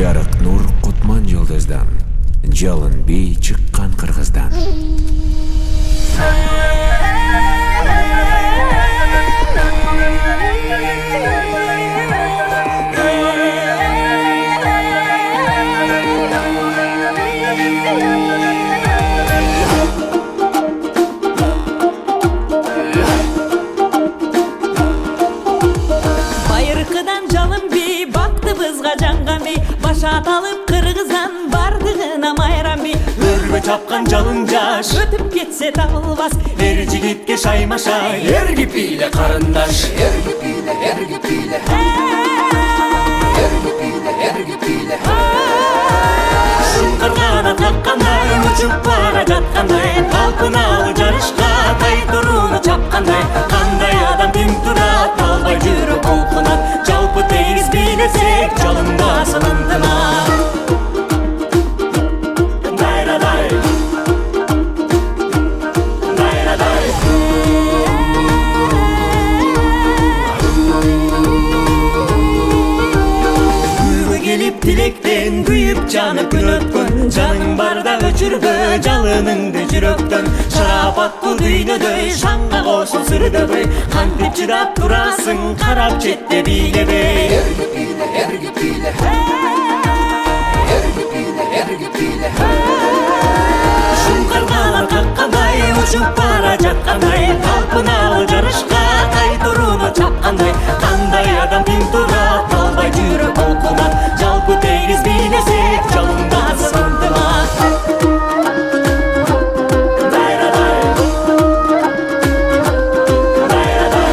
жарык нур кутман жолдоздан, жалын бей чыккан кыргыздан. Байыркыдан жалын бей, бактыбызга жанган бей, баш аталып кыргыздан бардыгына майрам бей. Өргө чапкан жалын жаш Өтүп кетсе табылбас, эр жигитке шаймашай, эрги пиле карындаш. Ergi pile, ergi pile, ergi pile. Шыңкыргана таккандай, учуп бара жаткандай, талпыналы жарышка тай турууну чапкандай. Кандай адам тим турат, албай жүрөк толкунат. Жалпы тегиз бийлесек, жалындасын ынтымак. Дайрадай, дайрадай. Күйгө келип тилектен, күйүп жанып күн өткөн. Жаның барда өчүрбө жалыныңды жүрөктөн. Шарапаттуу дүйнөдөй, шаңга кошул сүрдөбөй. Кантип чыдап турасың, карап четте бийлебей. Ergi pile, ergi pile, ergi pile, ergi pile. Шыңкыргана каккандай, учуп бара жаткандай, талпыналы жарышка тай турууну чапкандай. Кандай адам тим турат, албай жүрөк толкунат. Жалпы тегиз бийлесек, жалындасын ынтымак. Дайрадай, дайрадай.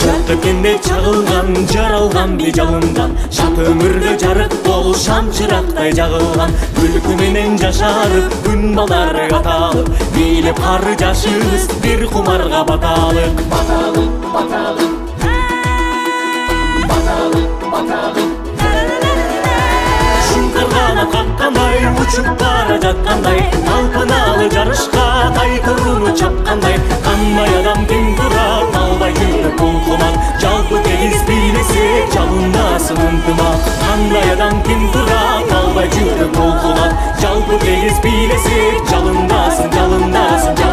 Жат өткенде чагылган, жаралган би жалындан. Шат өмүрдө жарык бол, шам чырактай жагылган. Күлкү менен жашарып, күн балдары аталып, бийлеп кары жашыбыз бир кумарга баталык. Batalık, batalık, batalık, batalık. Шыңкыргана каккандай, учуп бара жаткандай, талпыналы жарышка тай турууну чапкандай. Кандай адам тим турат, албай жүрөк толкунат. Жалпы тегиз бийлесек, жалындасын ынтымак. Кандай адам тим турат, албай жүрөк толкунат. Жалпы тегиз бийлесек, жалындасын, жалындасын.